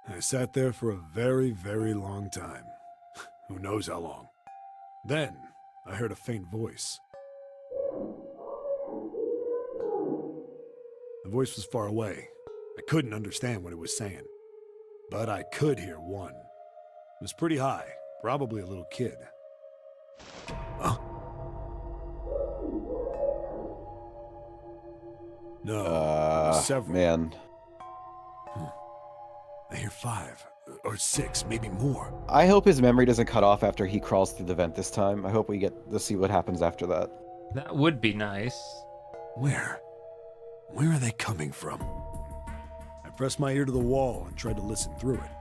I sat there for a very, very long time. Who knows how long. Then, I heard a faint voice. The voice was far away. I couldn't understand what it was saying. But I could hear one. It was pretty high, probably a little kid. Huh? No, several. Man. I hear 5 or 6, maybe more. I hope his memory doesn't cut off after he crawls through the vent this time. I hope we get to see what happens after that. That would be nice. Where? Where are they coming from? I pressed my ear to the wall and tried to listen through it.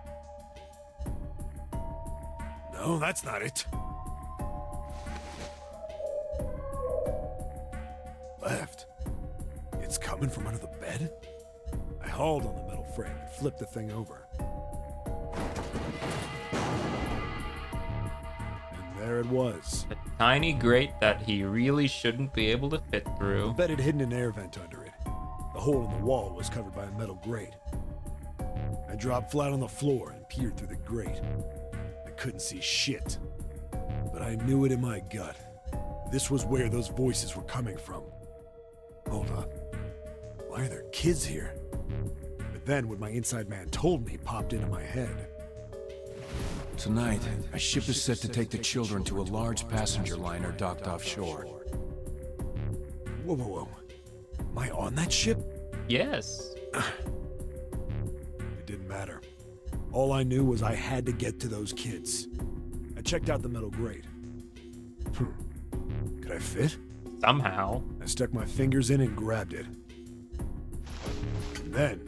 No, that's not it. Left. It's coming from under the bed? I hauled on the metal frame and flipped the thing over. And there it was. A tiny grate that he really shouldn't be able to fit The through. bed had hidden an air vent under it. The hole in the wall was covered by a metal grate. I dropped flat on the floor and peered through the grate. I couldn't see shit, but I knew it in my gut. This was where those voices were coming from. Hold up. Why are there kids here? But then what my inside man told me popped into my head. Tonight, a ship is set to take the children to a large passenger liner docked offshore. Whoa, whoa, whoa. Am I on that ship? Yes. It didn't matter. All I knew was I had to get to those kids. I checked out the metal grate. Could I fit? Somehow. I stuck my fingers in and grabbed it. And then...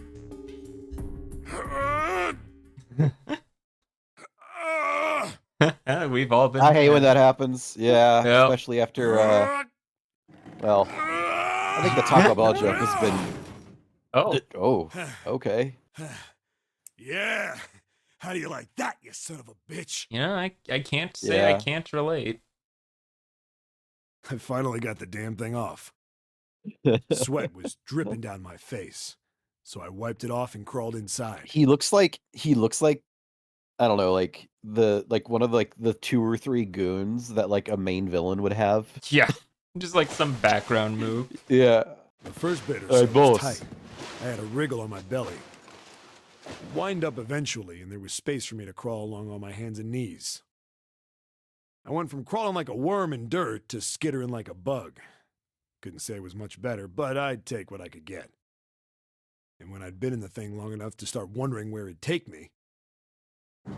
We've all been. I hate when that happens. Yeah, Yep. especially after, well, I think the Taco Bell joke has been... Oh. Oh, okay. Yeah! How do you like that, you son of a bitch? I can't say I Yeah. can't relate. I finally got the damn thing off. Sweat was dripping down my face, so I wiped it off and crawled inside. He looks like I don't know, like one of the 2 or 3 goons that like a main villain would have. Yeah. Just like some background move. Yeah. The first bit or Hey, so was boss. tight. I had a wriggle on my belly. Wind up eventually, and there was space for me to crawl along on my hands and knees. I went from crawling like a worm in dirt to skittering like a bug. Couldn't say it was much better, but I'd take what I could get. And when I'd been in the thing long enough to start wondering where it'd take me, a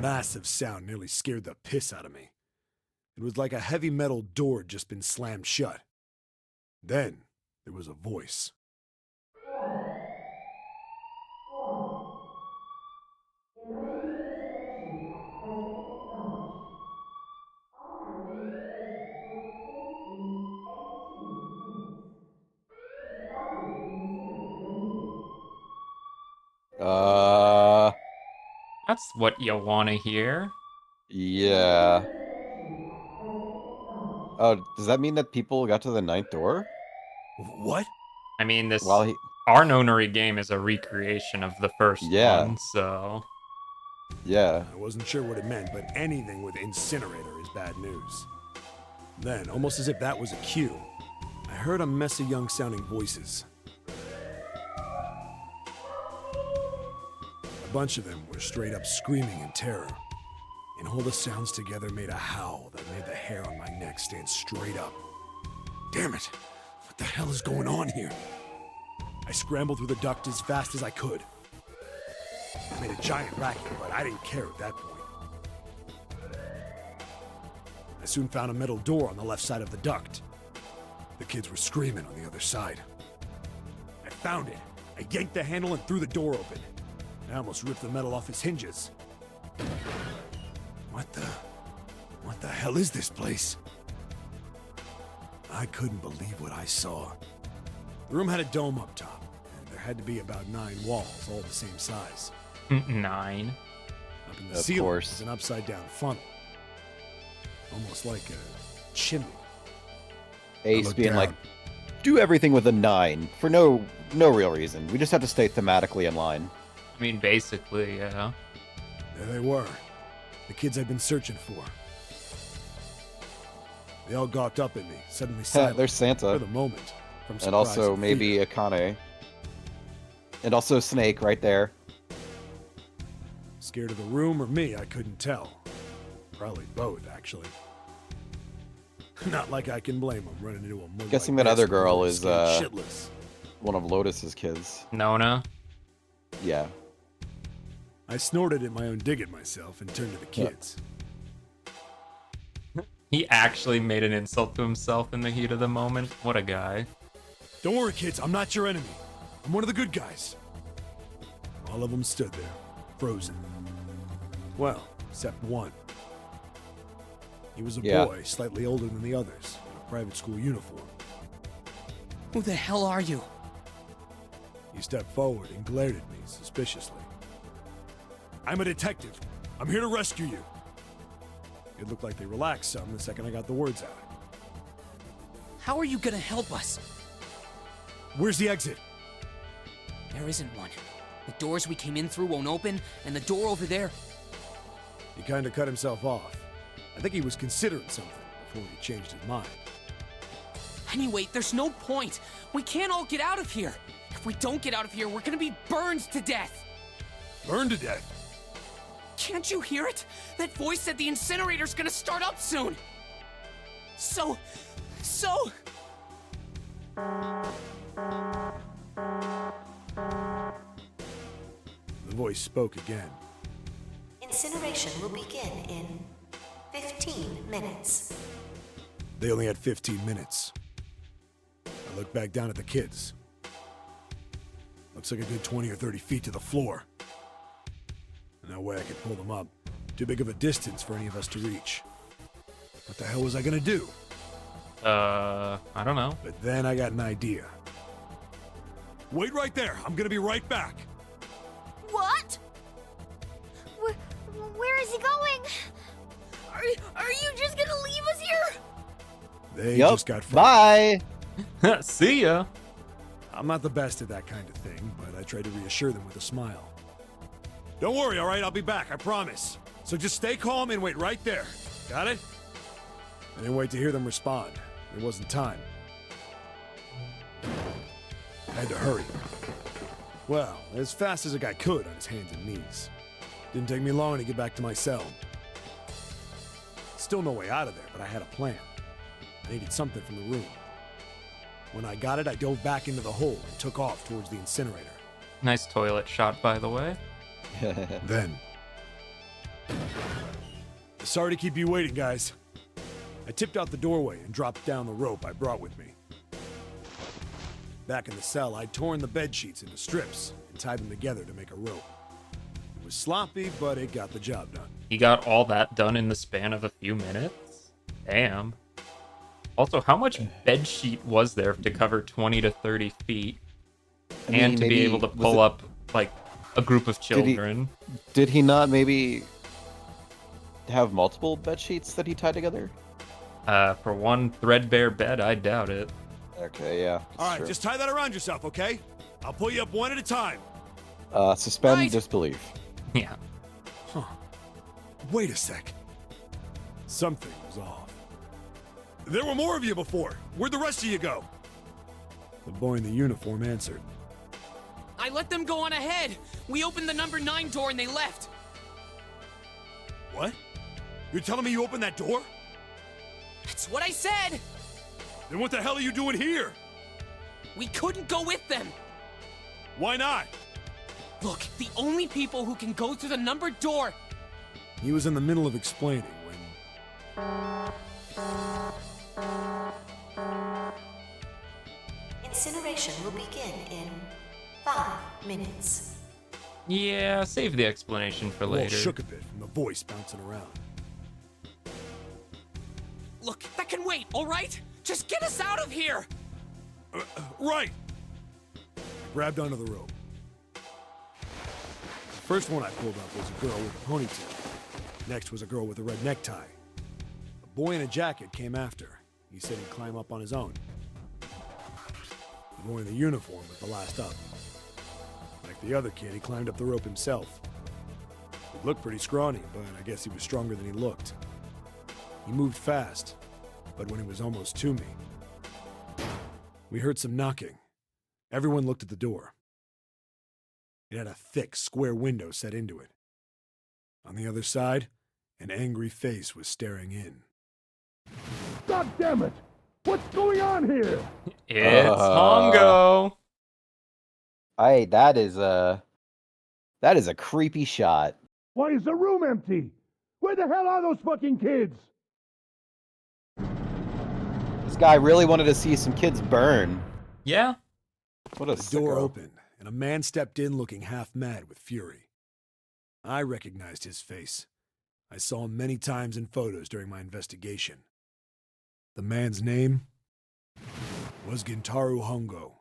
massive sound nearly scared the piss out of me. It was like a heavy metal door had just been slammed shut. Then there was a voice. That's what you want to hear. Yeah. Oh, does that mean that people got to the 9th door? What? I mean, this While he... our Nonary game is a recreation of the first Yeah. one, so Yeah. I wasn't sure what it meant, but anything with incinerator is bad news. Then, almost as if that was a cue, I heard a mess of young-sounding voices. A bunch of them were straight up screaming in terror, and all the sounds together made a howl that made the hair on my neck stand straight up. Damn it! What the hell is going on here? I scrambled through the duct as fast as I could. I made a giant racket, but I didn't care at that point. I soon found a metal door on the left side of the duct. The kids were screaming on the other side. I found it. I yanked the handle and threw the door open. I almost ripped the metal off its hinges. What the hell is this place? I couldn't believe what I saw. The room had a dome up top, and there had to be about 9 walls, all the same size. 9. Up in the Of ceiling course. was an upside-down funnel, almost like a chimney. I Ace looked being like, down. do everything with a 9 for no real reason. We just have to stay thematically in line. I mean, basically, yeah. There they were. The kids I'd been searching for. They all gawked up at me, suddenly silent. There's Santa. For the moment. From And surprise also and maybe fear. Akane. And also Snake right there. Scared of the room or me, I couldn't tell. Probably both, actually. Not like I can blame them running into a mug Guessing like that other this, girl really is, scared shitless. One of Lotus's kids. Nona. Yeah. I snorted at my own dig at myself and turned to the kids. He actually made an insult to himself in the heat of the moment. What a guy. Don't worry, kids, I'm not your enemy. I'm one of the good guys. All of them stood there, frozen. Well, except one. He was a Yeah. boy, slightly older than the others, in a private school uniform. Who the hell are you? He stepped forward and glared at me suspiciously. I'm a detective. I'm here to rescue you. It looked like they relaxed some the second I got the words out. How are you gonna help us? Where's the exit? There isn't one. The doors we came in through won't open, and the door over there... He kind of cut himself off. I think he was considering something before he changed his mind. Anyway, there's no point. We can't all get out of here. If we don't get out of here, we're gonna be burned to death. Burned to death. Can't you hear it? That voice said the incinerator's gonna start up soon. So... The voice spoke again. Incineration will begin in 15 minutes. They only had 15 minutes. I looked back down at the kids. Looks like a good 20 or 30 feet to the floor. No way I could pull them up. Too big of a distance for any of us to reach. What the hell was I gonna do? I don't know. But then I got an idea. Wait right there. I'm gonna be right back. What? Where is he going? Are you just gonna leave us here? They Yup. just got frightened. Bye. See ya. I'm not the best at that kind of thing, but I tried to reassure them with a smile. Don't worry, all right? I'll be back, I promise. So just stay calm and wait right there. Got it? I didn't wait to hear them respond. There wasn't time. I had to hurry. Well, as fast as a guy could on his hands and knees. Didn't take me long to get back to my cell. Still no way out of there, but I had a plan. I needed something from the room. When I got it, I dove back into the hole and took off towards the incinerator. Nice toilet shot, by the way. Then. Sorry to keep you waiting, guys. I tipped out the doorway and dropped down the rope I brought with me. Back in the cell, I'd torn the bed sheets into strips and tied them together to make a rope. It was sloppy, but it got the job done. He got all that done in the span of a few minutes? Damn. Also, how much bed sheet was there to cover 20 to 30 feet? I mean, And to be maybe- able to was pull it- up, like, a group of children? Did he not maybe have multiple bed sheets that he tied together? For one threadbare bed, I doubt it. Okay, yeah. All right, true. just tie that around yourself, okay? I'll pull you up one at a time. Suspend Right. disbelief. Yeah. Huh. Wait a sec. Something was off. There were more of you before. Where'd the rest of you go? The boy in the uniform answered. I let them go on ahead. We opened the number 9 door and they left. What? You're telling me you opened that door? That's what I said. Then what the hell are you doing here? We couldn't go with them. Why not? Look, the only people who can go through the numbered door... He was in the middle of explaining when... Incineration will begin in 5 minutes. Yeah, save the explanation for Wall later. shook a bit from the voice bouncing around. Look, that can wait, all right? Just get us out of here! Right! I grabbed onto the rope. The first one I pulled up was a girl with a ponytail. Next was a girl with a red necktie. A boy in a jacket came after. He said he'd climb up on his own. The boy in the uniform was the last up. Like the other kid, he climbed up the rope himself. He looked pretty scrawny, but I guess he was stronger than he looked. He moved fast, but when he was almost to me, we heard some knocking. Everyone looked at the door. It had a thick, square window set into it. On the other side, an angry face was staring in. God damn it! What's going on here? It's Hongo. That is a creepy shot. Why is the room empty? Where the hell are those fucking kids? This guy really wanted to see some kids burn. Yeah. What a The door sicko. opened, and a man stepped in looking half mad with fury. I recognized his face. I saw him many times in photos during my investigation. The man's name was Gintaro Hongo,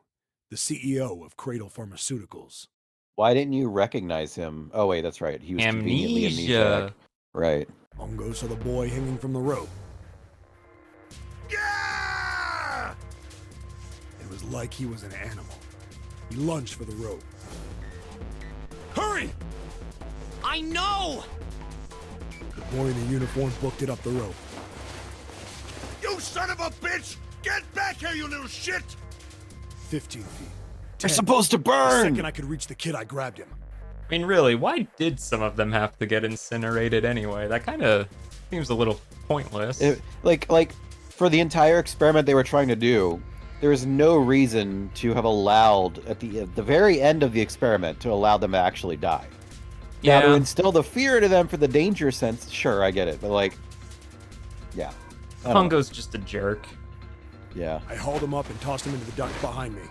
the CEO of Cradle Pharmaceuticals. Why didn't you recognize him? Oh wait, that's right. He was conveniently Amnesia. amnesiac. Right. Hongo saw the boy hanging from the rope. Yeah! It was like he was an animal. He lunged for the rope. Hurry! I know! The boy in the uniform booked it up the rope. You son of a bitch! Get back here, you little shit! 15 feet. They're 10. supposed to The burn. second I could reach the kid, I grabbed him. I mean, really, why did some of them have to get incinerated anyway? That kind of seems a little pointless. Like for the entire experiment they were trying to do, there is no reason to have allowed at the very end of the experiment to allow them to actually die. Now, to Yeah. instill the fear into them for the danger sense, sure, I get it, but like, yeah, I don't know. Hongo's just a jerk. Yeah. I hauled him up and tossed him into the duct behind me.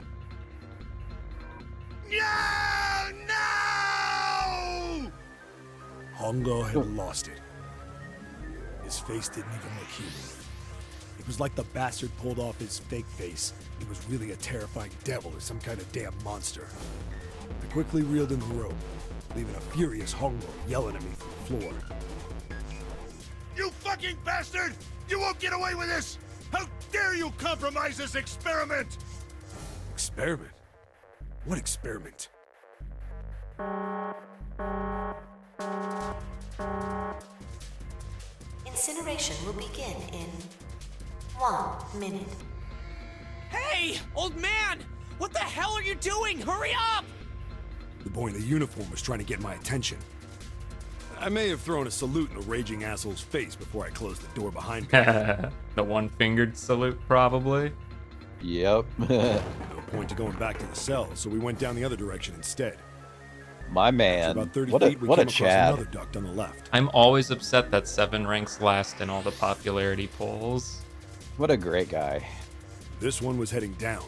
No! No! Hongo had lost it. His face didn't even look human. It was like the bastard pulled off his fake face. He was really a terrifying devil or some kind of damn monster. I quickly reeled in the rope, leaving a furious Hongo yelling at me from the floor. You fucking bastard! You won't get away with this! How dare you compromise this experiment! Experiment? What experiment? Incineration will begin in 1 minute. Hey, old man! What the hell are you doing? Hurry up! The boy in the uniform was trying to get my attention. I may have thrown a salute in a raging asshole's face before I closed the door behind me. The one-fingered salute, probably. Yep. No point to going back to the cell, so we went down the other direction instead. My man. About 30 What a feet, we what a came across Chad. another duct on the left. I'm always upset that 7 ranks last in all the popularity polls. What a great guy. This one was heading down.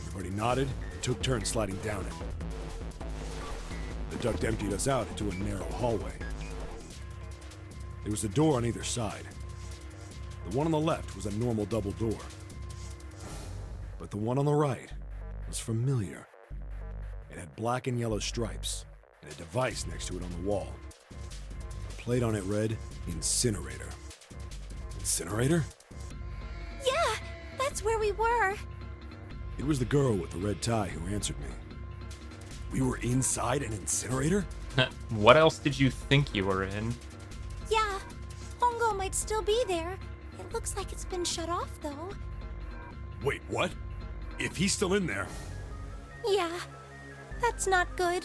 Everybody nodded and took turns sliding down it. The duct emptied us out into a narrow hallway. There was a door on either side. The one on the left was a normal double door. But the one on the right was familiar. It had black and yellow stripes and a device next to it on the wall. A plate on it read, Incinerator. Incinerator? Yeah, that's where we were. It was the girl with the red tie who answered me. We were inside an incinerator? What else did you think you were in? Yeah, Hongo might still be there. It looks like it's been shut off, though. Wait, what? If he's still in there, Yeah, that's not good.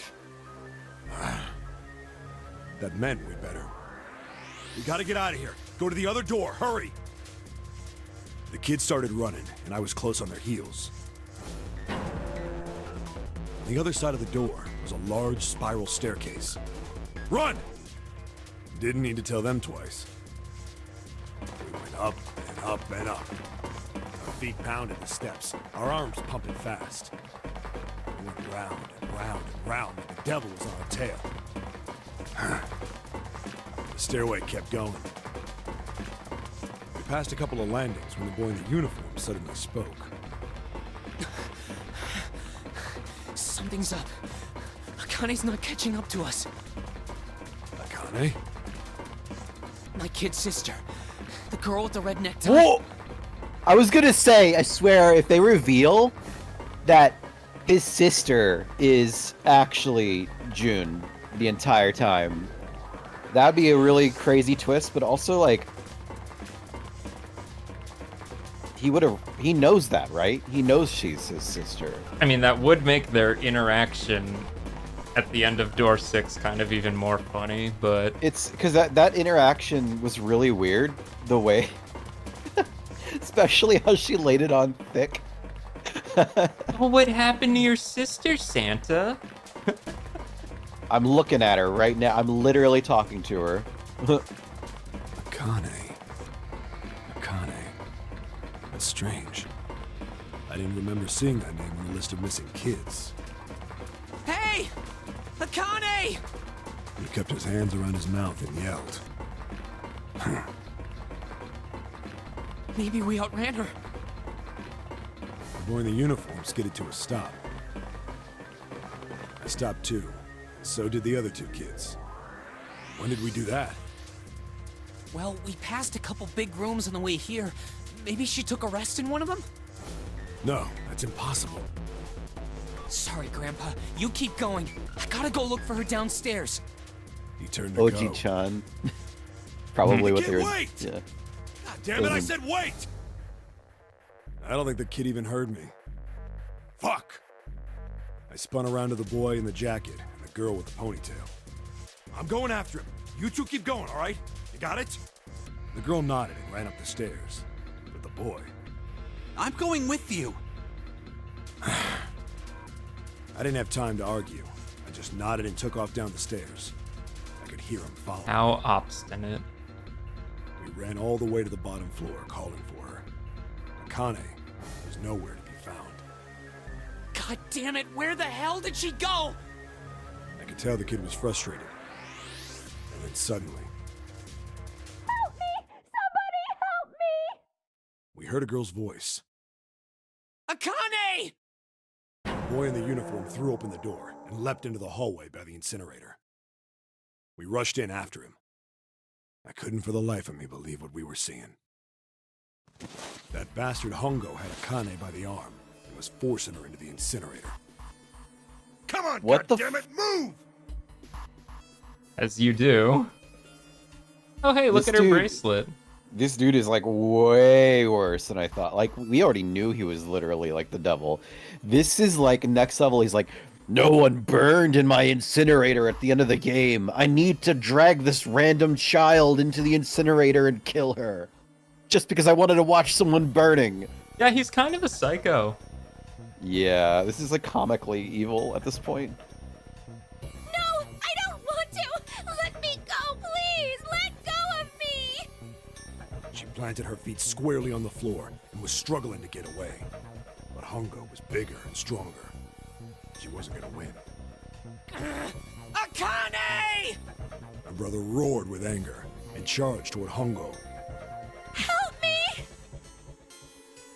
that meant we better. We gotta get out of here. Go to the other door, hurry! The kids started running, and I was close on their heels. On the other side of the door was a large spiral staircase. Run! Didn't need to tell them twice. We went up and up and up. Our feet pounded the steps, our arms pumping fast. We went round and round and round like the devil was on our tail. The stairway kept going. We passed a couple of landings when the boy in the uniform suddenly spoke. Something's up. Akane's not catching up to us. Akane? My kid sister. The girl with the red necktie. Whoa! I was gonna say, I swear, if they reveal that his sister is actually June the entire time. That'd be a really crazy twist, but also like he knows that, right? He knows she's his sister. I mean, that would make their interaction at the end of door 6 kind of even more funny, but It's because that interaction was really weird, the way especially how she laid it on thick. well, what happened to your sister, Santa? I'm looking at her right now. I'm literally talking to her. Akane. That's strange. I didn't remember seeing that name on the list of missing kids. Hey! Akane! He kept his hands around his mouth and yelled. Maybe we outran her. The boy in the uniform skidded to a stop. I stopped too. So did the other 2 kids. When did we do that? Well, we passed a couple big rooms on the way here. Maybe she took a rest in one of them? No, that's impossible. Sorry, Grandpa. You keep going. I gotta go look for her downstairs. He turned to go. Oji-chan. Probably what they were. Wait! Yeah. God damn it, I said wait! I don't think the kid even heard me. Fuck! I spun around to the boy in the jacket and the girl with the ponytail. I'm going after him. You 2 keep going, all right? You got it? The girl nodded and ran up the stairs. But the boy... I'm going with you. I didn't have time to argue. I just nodded and took off down the stairs. I could hear him following. How obstinate. We ran all the way to the bottom floor, calling for her. Akane was nowhere to be found. God damn it, where the hell did she go? I could tell the kid was frustrated. And then suddenly... Help me! Somebody help me! we heard a girl's voice. Akane! The boy in the uniform threw open the door and leapt into the hallway by the incinerator. We rushed in after him. I couldn't for the life of me believe what we were seeing. That bastard Hongo had Akane by the arm and was forcing her into the incinerator. Come on, What the goddammit, move! As you do. Oh, hey, look This at her dude- bracelet. This dude is like way worse than I thought. Like, we already knew he was literally like the devil. This is like next level. He's like, no one burned in my incinerator at the end of the game. I need to drag this random child into the incinerator and kill her. Just because I wanted to watch someone burning. Yeah, he's kind of a psycho. Yeah, this is like comically evil at this point. No, I don't want to! Let me go, please! Let go of me! She planted her feet squarely on the floor and was struggling to get away. But Hongo was bigger and stronger. She wasn't gonna win. Akane! My brother roared with anger and charged toward Hongo. Help me!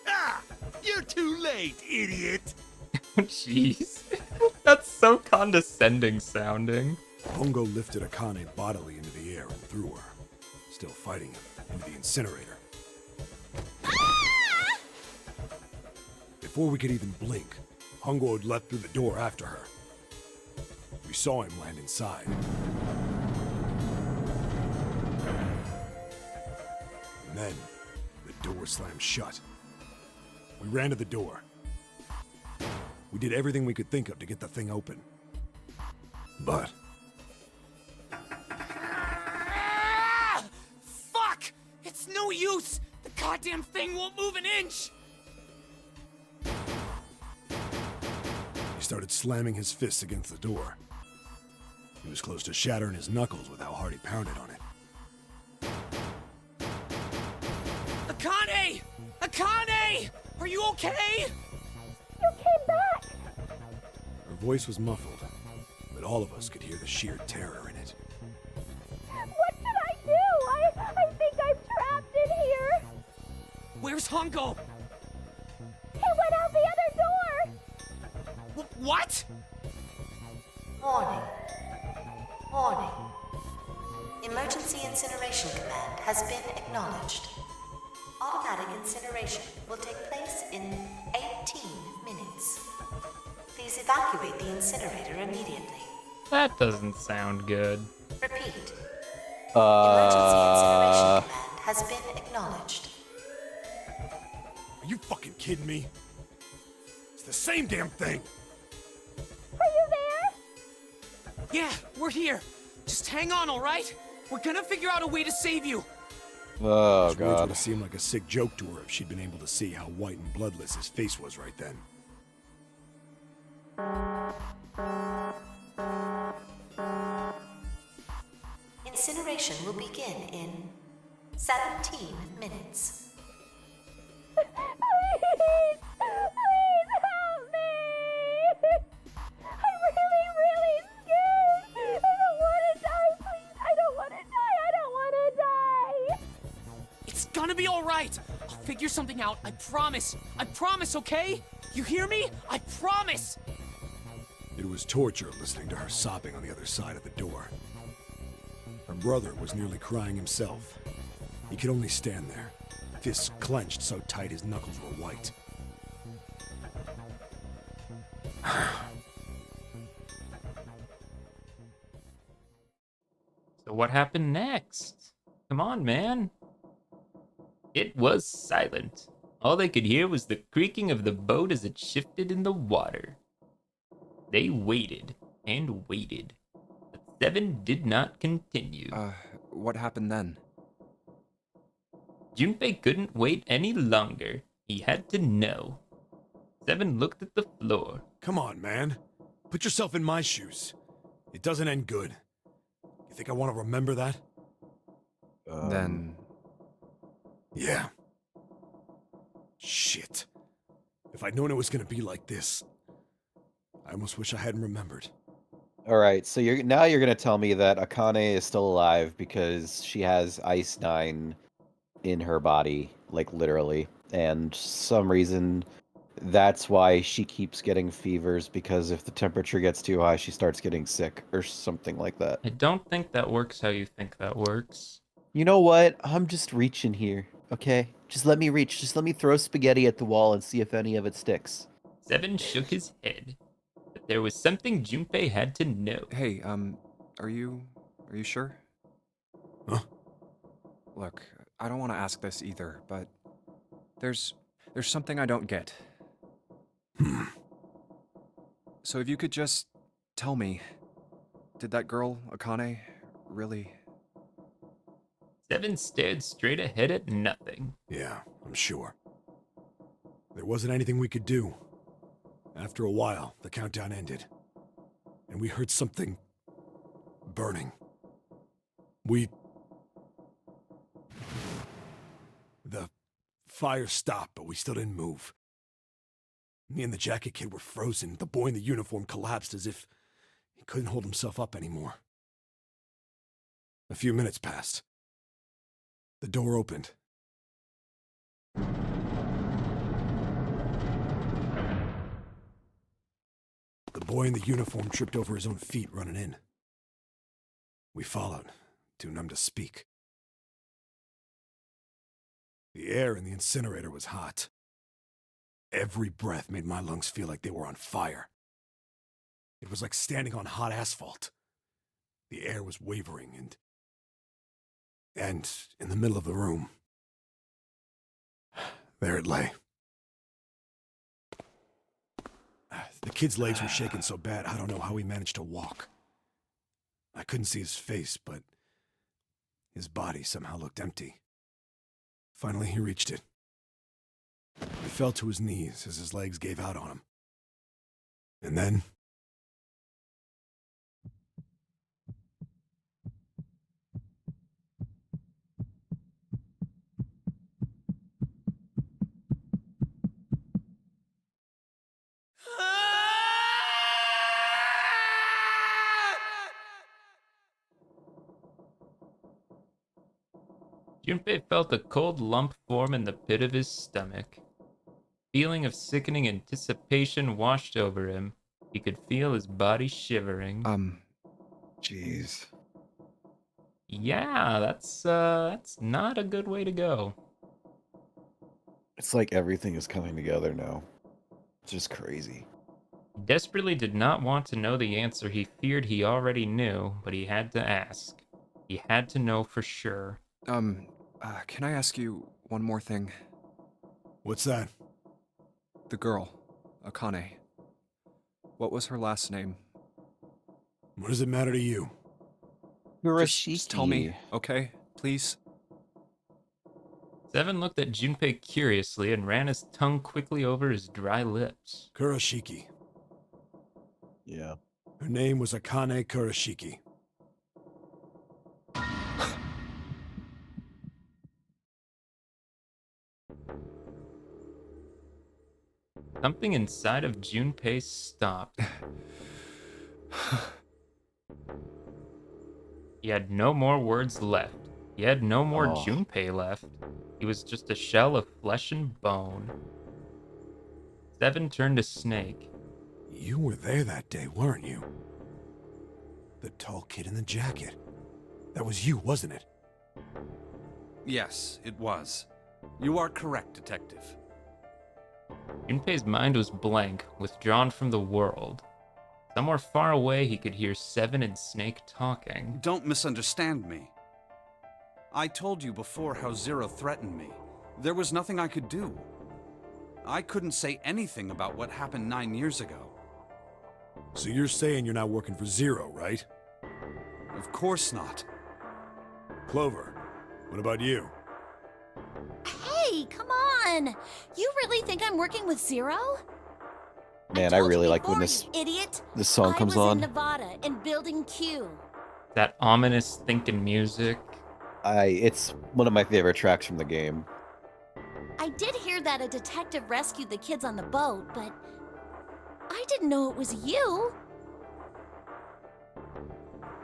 Ah! You're too late, idiot! Jeez. That's so condescending sounding. Hongo lifted Akane bodily into the air and threw her, still fighting him, into the incinerator. Before we could even blink, Hongo had leapt through the door after her. We saw him land inside. And then, the door slammed shut. We ran to the door. We did everything we could think of to get the thing open. But Ah! Fuck! It's no use! The goddamn thing won't move an inch! he started slamming his fists against the door. He was close to shattering his knuckles with how hard he pounded on it. Akane! Akane! Are you okay? You came back! Her voice was muffled, but all of us could hear the sheer terror in it. What should I do? I think I'm trapped in here! Where's Hongo? He went out the other door! What? Warning. Warning. Emergency incineration command has been acknowledged. Automatic incineration will take place in 18 minutes. Please evacuate the incinerator immediately. That doesn't sound good. Repeat. Emergency incineration Uh, command has been acknowledged. Are you fucking kidding me? It's the same damn thing. Are you there? Yeah, we're here. Just hang on, all right? We're gonna figure out a way to save you. oh Those words would god. have seemed like a sick joke to her if she'd been able to see how white and bloodless his face was right then. Incineration will begin in 17 minutes. Please help me! I'm really scared! I don't want to die, please! I don't want to die! I don't want to die! It's gonna be all right. I'll figure something out. I promise. I promise, okay? You hear me? I promise. It was torture listening to her sobbing on the other side of the door. Her brother was nearly crying himself. He could only stand there, fists clenched so tight his knuckles were white. So what happened next? Come on, man. It was silent. All they could hear was the creaking of the boat as it shifted in the water. They waited and waited. But Seven did not continue. What happened then? Junpei couldn't wait any longer. He had to know. Seven looked at the floor. Come on, man. Put yourself in my shoes. It doesn't end good. You think I want to remember that? Then... Yeah. Shit. If I'd known it was gonna be like this, I almost wish I hadn't remembered. All right, so you're gonna tell me that Akane is still alive because she has Ice 9 in her body, like literally, and some reason that's why she keeps getting fevers, because if the temperature gets too high, she starts getting sick or something like that. I don't think that works how you think that works. You know what? I'm just reaching here, okay? Just let me reach. Just let me throw spaghetti at the wall and see if any of it sticks. Seven shook his head. But there was something Junpei had to know. Hey, are you sure? Huh? Look, I don't want to ask this either, but there's something I don't get. So if you could just tell me, did that girl, Akane, really... Seven stared straight ahead at nothing. Yeah, I'm sure. There wasn't anything we could do. After a while, the countdown ended. And we heard something... burning. The fire stopped, but we still didn't move. Me and the jacket kid were frozen. The boy in the uniform collapsed as if he couldn't hold himself up anymore. A few minutes passed. The door opened. The boy in the uniform tripped over his own feet running in. We followed, too numb to speak. The air in the incinerator was hot. Every breath made my lungs feel like they were on fire. It was like standing on hot asphalt. The air was wavering and in the middle of the room, there it lay. The kid's legs were shaking so bad, I don't know how he managed to walk. I couldn't see his face, but his body somehow looked empty. Finally, he reached it. He fell to his knees as his legs gave out on him. And then... Junpei felt a cold lump form in the pit of his stomach. Feeling of sickening anticipation washed over him. He could feel his body shivering. Jeez. Yeah, that's not a good way to go. It's like everything is coming together now. It's just crazy. He desperately did not want to know the answer he feared he already knew, but he had to ask. He had to know for sure. Can I ask you one more thing? What's that? The girl, Akane. What was her last name? What does it matter to you? Just tell me, okay? Please? Seven looked at Junpei curiously and ran his tongue quickly over his dry lips. Kurashiki. Yeah. Her name was Akane Kurashiki. Something inside of Junpei stopped. He had no more words left. He had no more Junpei left. He was just a shell of flesh and bone. Seven turned to Snake. You were there that day, weren't you? The tall kid in the jacket. That was you, wasn't it? Yes, it was. You are correct, Detective. Junpei's mind was blank, withdrawn from the world. Somewhere far away, he could hear Seven and Snake talking. Don't misunderstand me. I told you before how Zero threatened me. There was nothing I could do. I couldn't say anything about what happened 9 years ago. So you're saying you're not working for Zero, right? Of course not. Clover, what about you? Hey, come on! You really think I'm working with Zero? Man, I really like when this song comes I was on. in Nevada in Building Q. That ominous thinking music. It's one of my favorite tracks from the game. I did hear that a detective rescued the kids on the boat, but I didn't know it was you.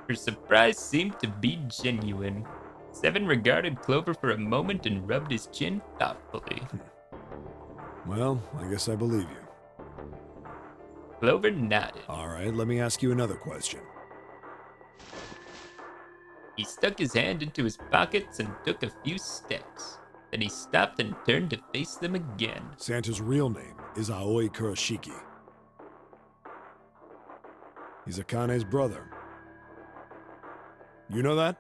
Her surprise seemed to be genuine. Seven regarded Clover for a moment and rubbed his chin thoughtfully. Well, I guess I believe you. Clover nodded. All right, let me ask you another question. He stuck his hand into his pockets and took a few steps. Then he stopped and turned to face them again. Santa's real name is Aoi Kurashiki. He's Akane's brother. You know that?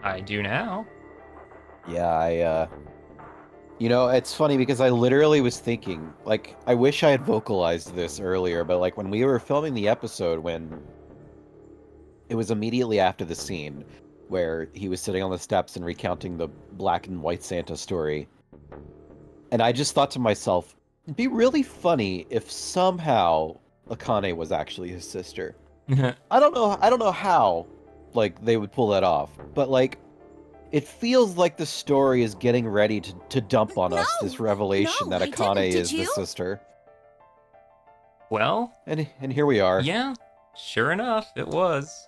I do now. Yeah, you know, it's funny because I literally was thinking, like, I wish I had vocalized this earlier, but like when we were filming the episode, when it was immediately after the scene where he was sitting on the steps and recounting the black and white Santa story. And I just thought to myself, it'd be really funny if somehow Akane was actually his sister. I don't know how, like, they would pull that off, but like, it feels like the story is getting ready to dump on us this revelation that Akane is the sister. Well, and here we are. Yeah, sure enough, it was.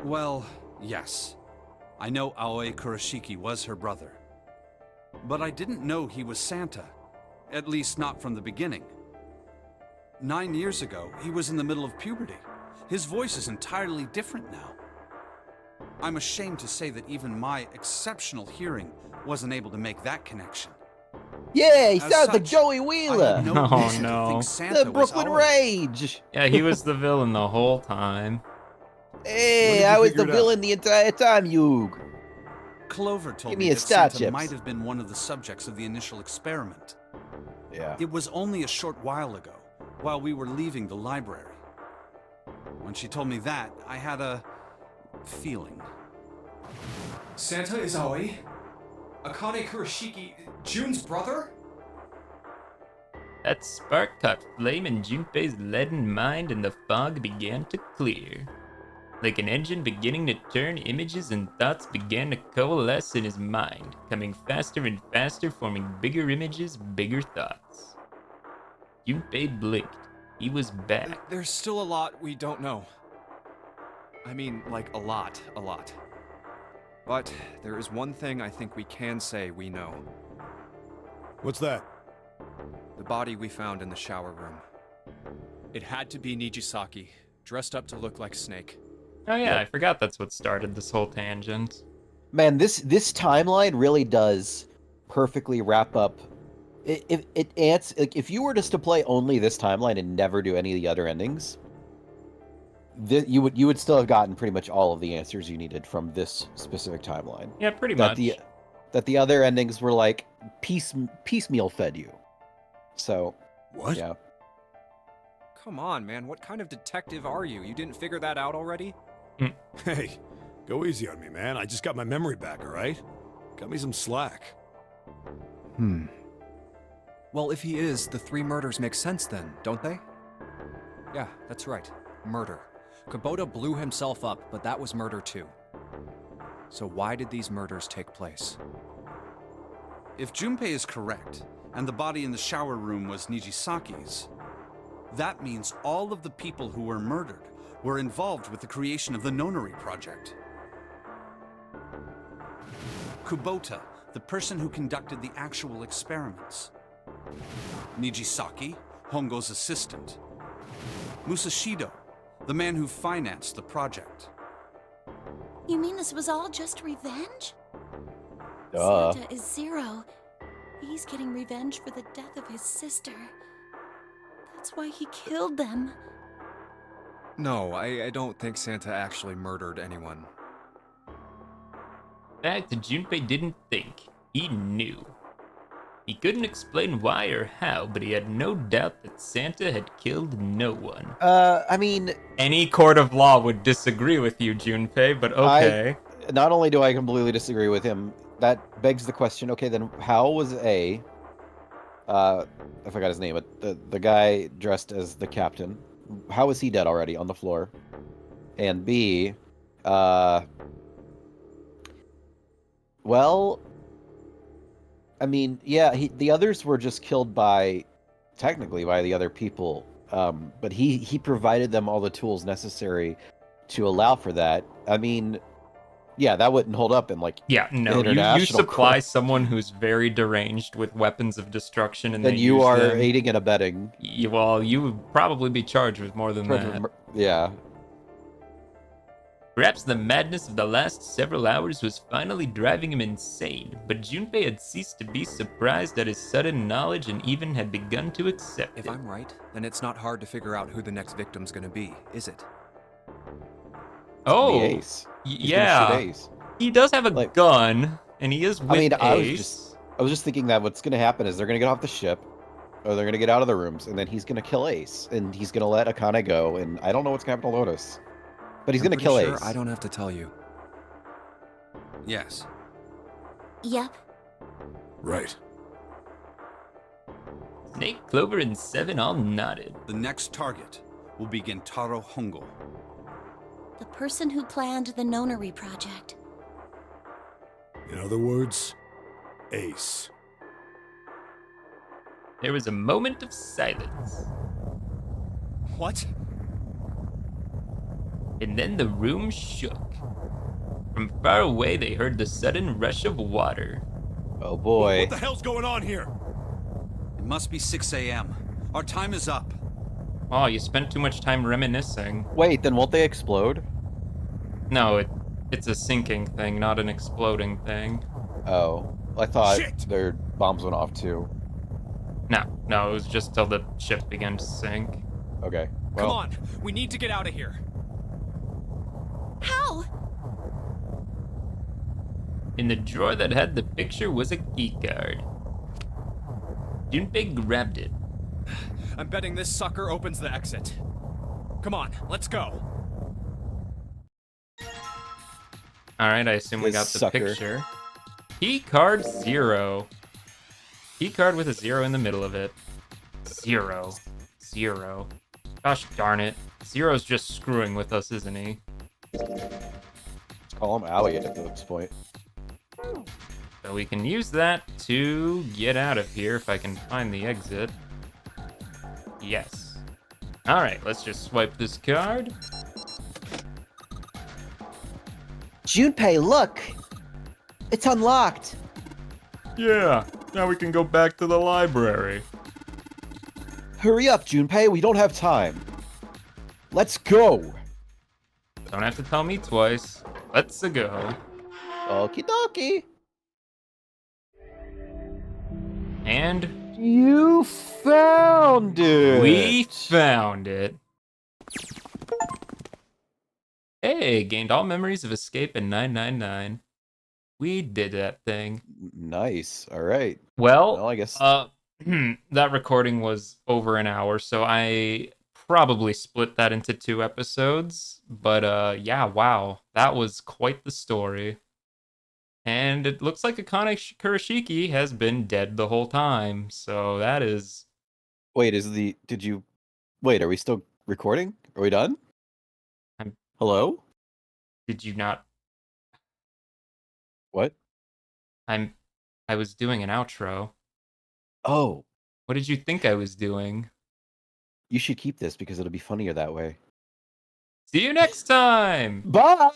Well, yes. I know Aoi Kurashiki was her brother. But I didn't know he was Santa. At least not from the beginning. 9 years ago, he was in the middle of puberty. His voice is entirely different now. I'm ashamed to say that even my exceptional hearing wasn't able to make that connection. Yeah, he As sounds like such, Joey Wheeler. I had no reason to think Santa The Brooklyn was Aoi. Rage. Yeah, he was the villain the whole time. Hey, I was the villain the entire time, Yug. Clover told Give me me a that star Santa chips. might have been one of the subjects of the initial experiment. Yeah. It was only a short while ago, while we were leaving the library. When she told me that, I had a feeling. Santa is Aoi? Akane Kurashiki, June's brother? That spark caught flame in Junpei's leaden mind and the fog began to clear. Like an engine beginning to turn, images and thoughts began to coalesce in his mind, coming faster and faster, forming bigger images, bigger thoughts. Junpei blinked. He was back. There's still a lot we don't know. I mean, like, a lot. But there is one thing I think we can say we know. What's that? The body we found in the shower room. It had to be Nijisaki, dressed up to look like Snake. Oh yeah, I forgot that's what started this whole tangent. Man, this timeline really does perfectly wrap up If you were just to play only this timeline and never do any of the other endings, you would still have gotten pretty much all of the answers you needed from this specific timeline. Yeah, pretty much. That the other endings were like piecemeal fed you. So What? yeah. Come on, man. What kind of detective are you? You didn't figure that out already? Hey, go easy on me, man. I just got my memory back, all right? Cut me some slack. Well, if he is, the 3 murders make sense then, don't they? Yeah, that's right. Murder. Kubota blew himself up, but that was murder too. So why did these murders take place? If Junpei is correct, and the body in the shower room was Nijisaki's, that means all of the people who were murdered were involved with the creation of the Nonary Project. Kubota, the person who conducted the actual experiments. Nijisaki, Hongo's assistant. Musashido, the man who financed the project. You mean this was all just revenge? Duh. Santa is Zero. He's getting revenge for the death of his sister. That's why he killed them. No, I don't think Santa actually murdered anyone. In fact, Junpei didn't think. He knew. He couldn't explain why or how, but he had no doubt that Santa had killed no one. I mean, Any court of law would disagree with you, Junpei, but okay. not only do I completely disagree with him, that begs the question, okay, then how was I forgot his name, but the guy dressed as the captain, how was he dead already on the floor? And B, well, I mean, yeah, the others were just killed technically by the other people, but he provided them all the tools necessary to allow for that. I mean, yeah, that wouldn't hold up in like Yeah, no, you international supply court. someone who's very deranged with weapons of destruction and Then they you use are them. aiding and abetting. Well, you would probably be charged with more than that. Yeah. Perhaps the madness of the last several hours was finally driving him insane, but Junpei had ceased to be surprised at his sudden knowledge and even had begun to accept If it. I'm right, then it's not hard to figure out who the next victim's gonna be, is it? Oh, The Ace. He's gonna yeah. shoot Ace. He does have a Like- gun, and he is with I mean, Ace. I was just thinking that what's gonna happen is they're gonna get off the ship, or they're gonna get out of the rooms, and then he's gonna kill Ace, and he's gonna let Akane go, and I don't know what's gonna happen to Lotus, but he's I'm gonna pretty kill sure Ace. I don't have to tell you. Yes. Yep. Right. Snake, Clover, and Seven all nodded. The next target will be Gentaro Hongo. The person who planned the Nonary Project. In other words, Ace. There was a moment of silence, What? and then the room shook. From far away, they heard the sudden rush of water. Oh boy. What the hell's going on here? It must be 6 a.m. Our time is up. Oh, you spent too much time reminiscing. Wait, then won't they explode? No, it's a sinking thing, not an exploding thing. Oh, I thought Shit! their bombs went off too. No, it was just till the ship began to sink. Okay. Well, Come on, we need to get out of here. How? In the drawer that had the picture was a keycard. Junpei grabbed it. I'm betting this sucker opens the exit. Come on, let's go. Alright, I assume we This got the sucker. picture. Keycard 0. Keycard with a 0 in the middle of it. 0. 0. Gosh darn it. Zero's just screwing with us, isn't he? let's call him Allie at this point. So we can use that to get out of here if I can find the exit. Yes. Alright, let's just swipe this card. Junpei, look! It's unlocked! Yeah, now we can go back to the library. Hurry up, Junpei, we don't have time. Let's go! Don't have to tell me twice. Let's go. Okie dokie. And You found it. We found it. Hey, gained all memories of escape in 999. We did that thing. Nice. All right. Well, I guess. that recording was over an hour, so I probably split that into 2 episodes. But yeah, wow, that was quite the story. And it looks like Akane Kurashiki has been dead the whole time. So that is. Wait, did you wait, are we still recording? Are we done? I'm, Hello? did you not? What? I was doing an outro. Oh, What did you think I was doing? you should keep this because it'll be funnier that way. See you next time! Bye!